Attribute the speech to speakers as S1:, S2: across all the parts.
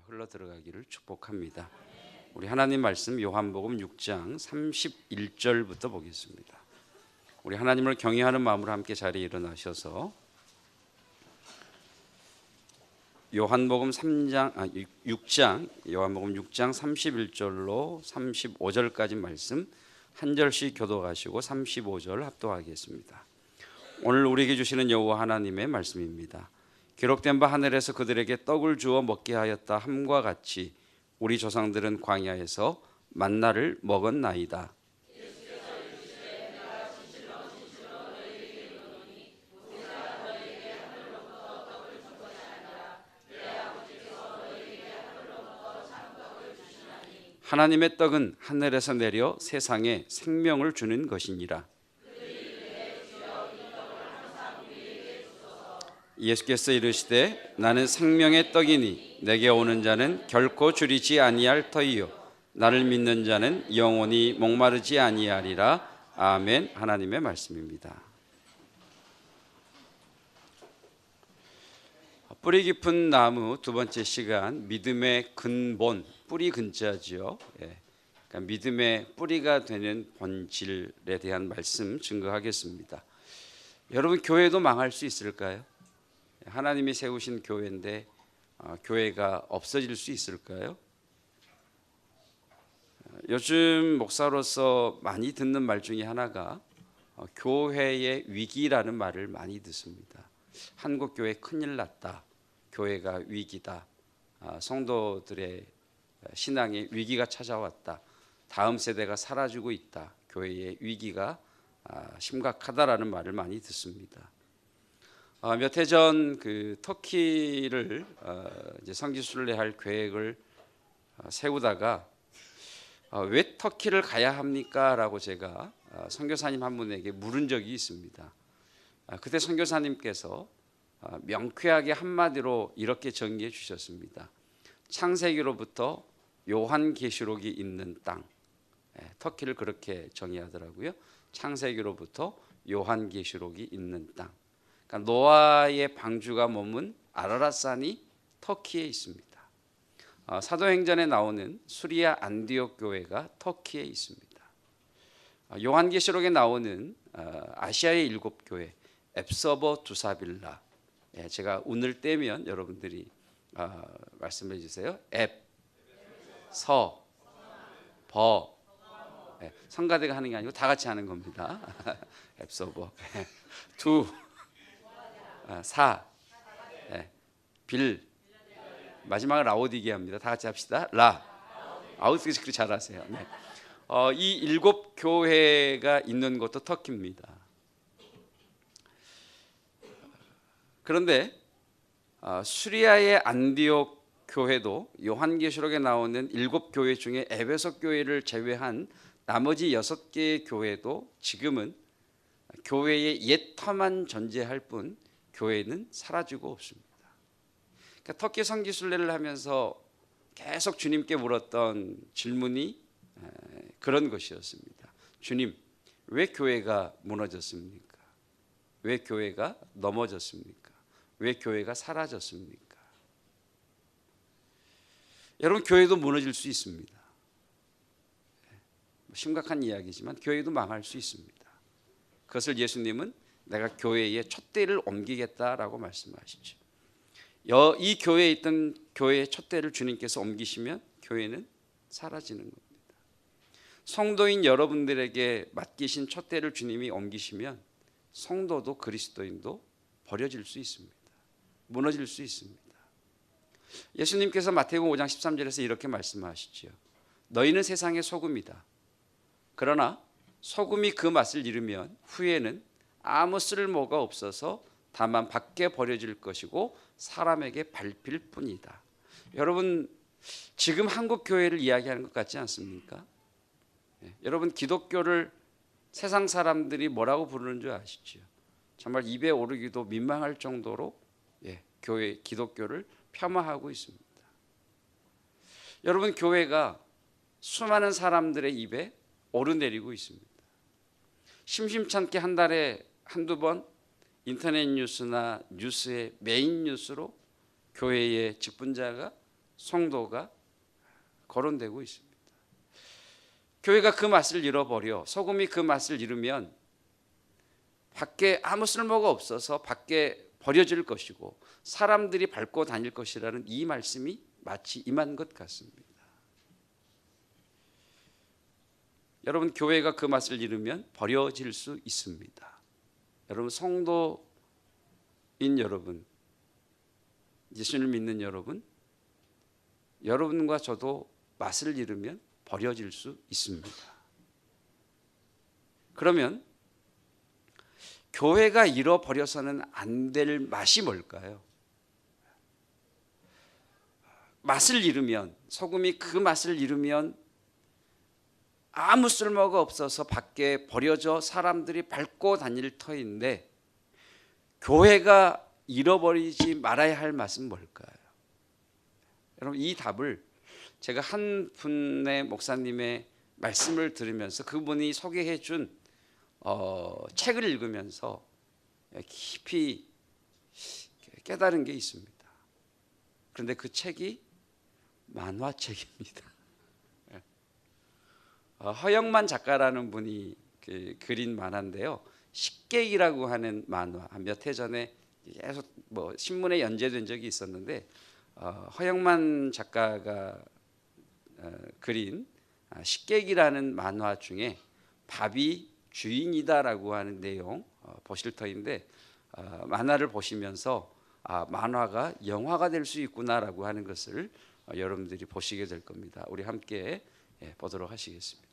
S1: 흘러 들어가기를 축복합니다. 우리 하나님 말씀 요한복음 6장 31절부터 보겠습니다. 우리 하나님을 경외하는 마음으로 함께 자리에 일어나셔서 요한복음 6장 31절로 35절까지 말씀 한 절씩 교독하시고 35절 합독하겠습니다. 오늘 우리에게 주시는 여호와 하나님의 말씀입니다. 기록된 바 하늘에서 그들에게 떡을 주어 먹게 하였다 함과 같이 우리 조상들은 광야에서 만나를 먹었나이다. 하나님의 떡은 하늘에서 내려 세상에 생명을 주는 것이니라. 예수께서 이르시되 나는 생명의 떡이니 내게 오는 자는 결코 줄이지 아니할 터이요 나를 믿는 자는 영원히 목마르지 아니하리라. 아멘. 하나님의 말씀입니다. 뿌리 깊은 나무 두 번째 시간, 믿음의 근본, 뿌리 근자지요. 그러니까 믿음의 뿌리가 되는 본질에 대한 말씀 증거하겠습니다. 여러분, 교회도 망할 수 있을까요? 하나님이 세우신 교회인데 교회가 없어질 수 있을까요? 요즘 목사로서 많이 듣는 말 중에 하나가 교회의 위기라는 말을 많이 듣습니다. 한국 교회 큰일 났다. 교회가 위기다. 성도들의 신앙에 위기가 찾아왔다. 다음 세대가 사라지고 있다. 교회의 위기가 심각하다라는 말을 많이 듣습니다. 몇 해 전 그 터키를 이제 성지 순례할 계획을 세우다가 왜 터키를 가야 합니까? 라고 제가 선교사님 한 분에게 물은 적이 있습니다. 그때 선교사님께서 명쾌하게 한마디로 이렇게 정리해 주셨습니다. 창세기로부터 요한계시록이 있는 땅. 터키를 그렇게 정의하더라고요. 창세기로부터 요한계시록이 있는 땅. 그러니까 노아의 방주가 머문 아라랏산이 터키에 있습니다. 사도행전에 나오는 수리아 안디옥 교회가 터키에 있습니다. 요한계시록에 나오는 아시아의 7교회 앱서버 두사빌라, 제가 운을 떼면 여러분들이 말씀해 주세요. 앱, 서, 버, 성가대가 하는 게 아니고 다 같이 하는 겁니다. 앱서버, 두, 사, 빌, 마지막은 라오디게아입니다. 다 같이 합시다. 라, 아우스께서 그렇게 잘하세요. 이 7교회가 있는 곳도 터키입니다. 그런데 수리아의 안디옥 교회도 요한계시록에 나오는 7교회 중에 에베소 교회를 제외한 나머지 6개의 교회도 지금은 교회의 옛 터만 존재할 뿐 교회는 사라지고 없습니다. 그러니까 터키 성지 순례를 하면서 계속 주님께 물었던 질문이 그런 것이었습니다. 주님, 왜 교회가 무너졌습니까? 왜 교회가 넘어졌습니까? 왜 교회가 사라졌습니까? 여러분, 교회도 무너질 수 있습니다. 심각한 이야기지만 교회도 망할 수 있습니다. 그것을 예수님은 내가 교회의 촛대를 옮기겠다라고 말씀하시죠. 이 교회에 있던 교회의 촛대를 주님께서 옮기시면 교회는 사라지는 겁니다. 성도인 여러분들에게 맡기신 촛대를 주님이 옮기시면 성도도 그리스도인도 버려질 수 있습니다. 무너질 수 있습니다. 예수님께서 마태복음 5장 13절에서 이렇게 말씀하시죠. 너희는 세상의 소금이다. 그러나 소금이 그 맛을 잃으면 후에는 아무 쓸모가 없어서 다만 밖에 버려질 것이고 사람에게 밟힐 뿐이다. 여러분, 지금 한국 교회를 이야기하는 것 같지 않습니까? 여러분, 기독교를 세상 사람들이 뭐라고 부르는 줄 아시죠? 정말 입에 오르기도 민망할 정도로 교회 기독교를 폄하하고 있습니다. 여러분, 교회가 수많은 사람들의 입에 오르내리고 있습니다. 심심찮게 한 달에 한두 번 인터넷 뉴스나 뉴스의 메인 뉴스로 교회의 직분자가 성도가 거론되고 있습니다. 교회가 그 맛을 잃어버려 소금이 그 맛을 잃으면 밖에 아무 쓸모가 없어서 밖에 버려질 것이고 사람들이 밟고 다닐 것이라는 이 말씀이 마치 임한 것 같습니다. 여러분, 교회가 그 맛을 잃으면 버려질 수 있습니다. 여러분, 성도인 여러분, 예수님을 믿는 여러분, 여러분과 저도 맛을 잃으면 버려질 수 있습니다. 그러면 교회가 잃어버려서는 안 될 맛이 뭘까요? 맛을 잃으면, 소금이 그 맛을 잃으면 아무 쓸모가 없어서 밖에 버려져 사람들이 밟고 다닐 터인데, 교회가 잃어버리지 말아야 할 맛은 뭘까요? 여러분, 이 답을 제가 한 분의 목사님의 말씀을 들으면서 그분이 소개해 준 책을 읽으면서 깊이 깨달은 게 있습니다. 그런데 그 책이 만화책입니다. 허영만 작가라는 분이 그린 만화인데요. 식객이라고 하는 만화, 몇 해 전에 계속 신문에 연재된 적이 있었는데, 허영만 작가가 그린 식객이라는 만화 중에 밥이 주인이다라고 하는 내용 보실 터인데, 만화를 보시면서 만화가 영화가 될 수 있구나라고 하는 것을 여러분들이 보시게 될 겁니다. 우리 함께 보도록 하시겠습니다.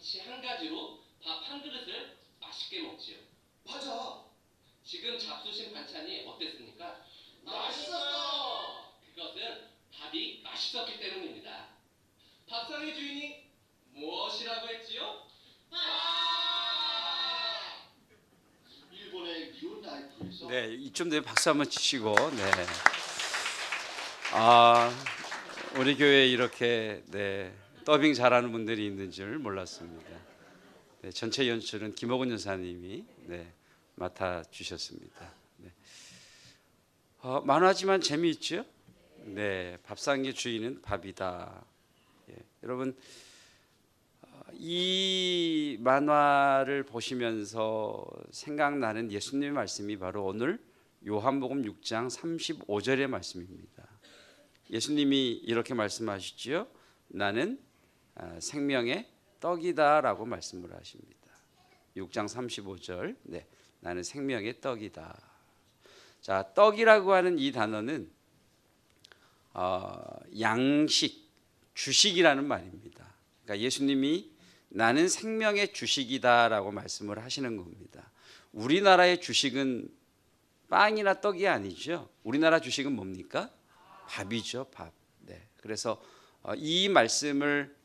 S2: 잔치 한 가지로 밥 한 그릇을 맛있게 먹지요.
S3: 맞아.
S2: 지금 잡수신 반찬이 어땠습니까?
S3: 맛있었어.
S2: 그것은 밥이 맛있었기 때문입니다. 밥상의 주인이 무엇이라고 했지요?
S3: 일본의 리온나이프에서
S1: 네, 이쯤 되면 박수 한번 치시고. 네. 우리 교회에 이렇게 더빙 잘하는 분들이 있는 줄 몰랐습니다. 네, 전체 연출은 김옥은 전사님이 맡아 주셨습니다. 네. 만화지만 재미있죠? 네, 밥상의 주인은 밥이다. 예, 여러분 이 만화를 보시면서 생각나는 예수님의 말씀이 바로 오늘 요한복음 6장 35절의 말씀입니다. 예수님이 이렇게 말씀하시죠. 나는 생명의 떡이다라고 말씀을 하십니다. 6장 35절. 네, 나는 생명의 떡이다. 자, 떡이라고 하는 이 단어는 양식, 주식이라는 말입니다. 그러니까 예수님이 나는 생명의 주식이다라고 말씀을 하시는 겁니다. 우리나라의 주식은 빵이나 떡이 아니죠. 우리나라 주식은 뭡니까? 밥이죠, 밥. 네. 그래서 이 말씀을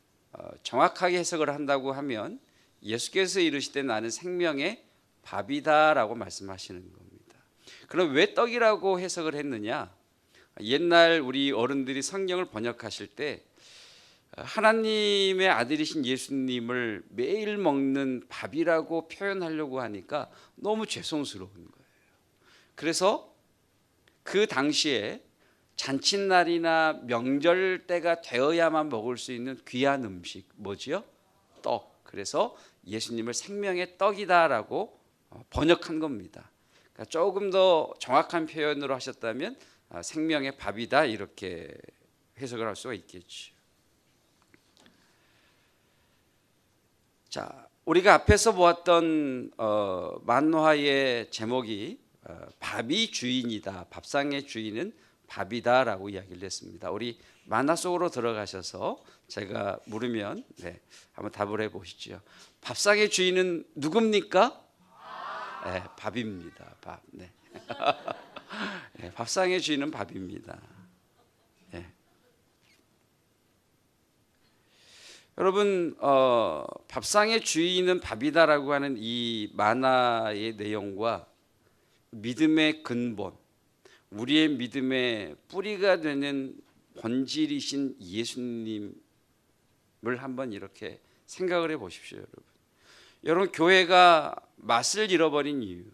S1: 정확하게 해석을 한다고 하면 예수께서 이르시되 나는 생명의 밥이다라고 말씀하시는 겁니다. 그럼 왜 떡이라고 해석을 했느냐? 옛날 우리 어른들이 성경을 번역하실 때 하나님의 아들이신 예수님을 매일 먹는 밥이라고 표현하려고 하니까 너무 죄송스러운 거예요. 그래서 그 당시에 잔칫날이나 명절 때가 되어야만 먹을 수 있는 귀한 음식 뭐지요? 떡. 그래서 예수님을 생명의 떡이다라고 번역한 겁니다. 그러니까 조금 더 정확한 표현으로 하셨다면 생명의 밥이다 이렇게 해석을 할 수가 있겠죠. 자, 우리가 앞에서 보았던 만화의 제목이 밥이 주인이다. 밥상의 주인은 밥이다라고 이야기를 했습니다. 우리 만화 속으로 들어가셔서 제가 물으면 한번 답을 해보시죠. 밥상의 주인은 누굽니까? 네, 밥입니다. 밥. 네. 네, 밥상의 주인은 밥입니다. 네. 여러분 밥상의 주인은 밥이다라고 하는 이 만화의 내용과 믿음의 근본, 우리의 믿음의 뿌리가 되는 본질이신 예수님을 한번 이렇게 생각을 해보십시오. 여러분 교회가 맛을 잃어버린 이유,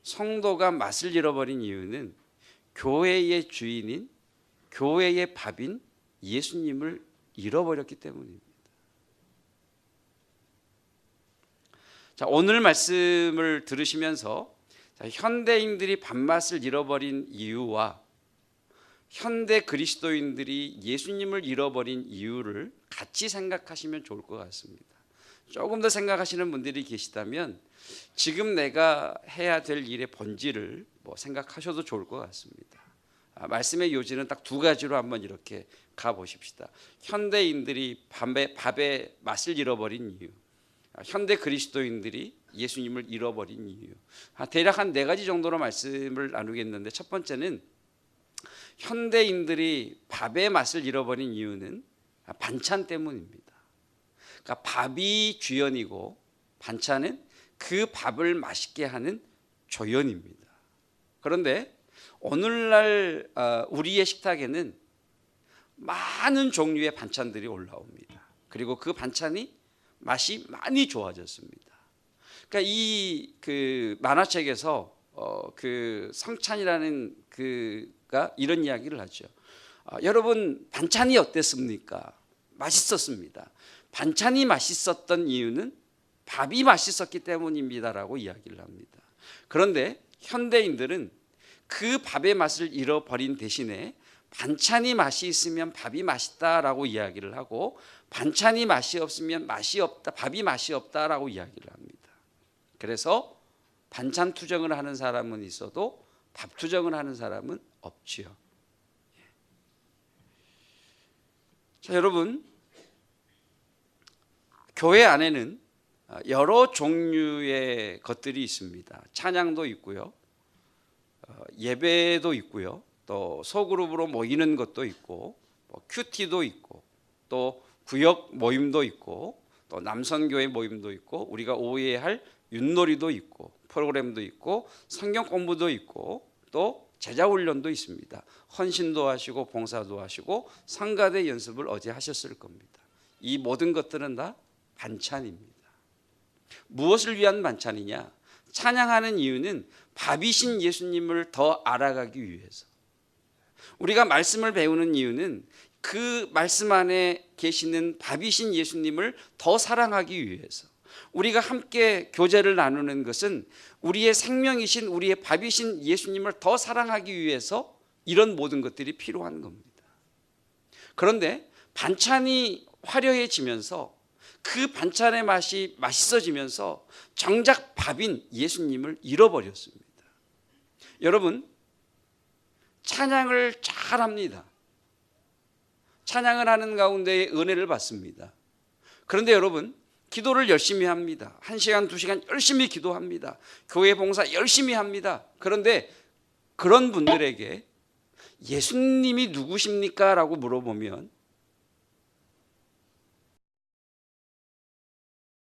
S1: 성도가 맛을 잃어버린 이유는 교회의 주인인, 교회의 밥인 예수님을 잃어버렸기 때문입니다. 자, 오늘 말씀을 들으시면서 현대인들이 밥맛을 잃어버린 이유와 현대 그리스도인들이 예수님을 잃어버린 이유를 같이 생각하시면 좋을 것 같습니다. 조금 더 생각하시는 분들이 계시다면 지금 내가 해야 될 일의 본질을 생각하셔도 좋을 것 같습니다. 말씀의 요지는 딱 두 가지로 한번 이렇게 가보십시다. 현대인들이 밥의 맛을 잃어버린 이유, 현대 그리스도인들이 예수님을 잃어버린 이유. 대략 한 네 가지 정도로 말씀을 나누겠는데, 첫 번째는 현대인들이 밥의 맛을 잃어버린 이유는 반찬 때문입니다. 그러니까 밥이 주연이고 반찬은 그 밥을 맛있게 하는 조연입니다. 그런데 오늘날 우리의 식탁에는 많은 종류의 반찬들이 올라옵니다. 그리고 그 반찬이 맛이 많이 좋아졌습니다. 그러니까 이 만화책에서 그 성찬이라는 그가 이런 이야기를 하죠. 여러분 반찬이 어땠습니까? 맛있었습니다. 반찬이 맛있었던 이유는 밥이 맛있었기 때문입니다라고 이야기를 합니다. 그런데 현대인들은 그 밥의 맛을 잃어버린 대신에 반찬이 맛이 있으면 밥이 맛있다라고 이야기를 하고, 반찬이 맛이 없으면 맛이 없다, 밥이 맛이 없다라고 이야기를 합니다. 그래서 반찬 투정을 하는 사람은 있어도 밥 투정을 하는 사람은 없지요. 자, 여러분 교회 안에는 여러 종류의 것들이 있습니다. 찬양도 있고요, 예배도 있고요, 또 소그룹으로 모이는 것도 있고, 큐티도 있고, 또 구역 모임도 있고, 또 남선교회 모임도 있고, 우리가 오해할 윷놀이도 있고, 프로그램도 있고, 성경 공부도 있고, 또 제자훈련도 있습니다. 헌신도 하시고 봉사도 하시고 성가대 연습을 어제 하셨을 겁니다. 이 모든 것들은 다 반찬입니다. 무엇을 위한 반찬이냐? 찬양하는 이유는 밥이신 예수님을 더 알아가기 위해서. 우리가 말씀을 배우는 이유는 그 말씀 안에 계시는 밥이신 예수님을 더 사랑하기 위해서. 우리가 함께 교제를 나누는 것은 우리의 생명이신, 우리의 밥이신 예수님을 더 사랑하기 위해서 이런 모든 것들이 필요한 겁니다. 그런데 반찬이 화려해지면서 그 반찬의 맛이 맛있어지면서 정작 밥인 예수님을 잃어버렸습니다. 여러분, 찬양을 잘합니다. 찬양을 하는 가운데 은혜를 받습니다. 그런데 여러분, 기도를 열심히 합니다. 1시간, 2시간 열심히 기도합니다. 교회 봉사 열심히 합니다. 그런데 그런 분들에게 예수님이 누구십니까? 라고 물어보면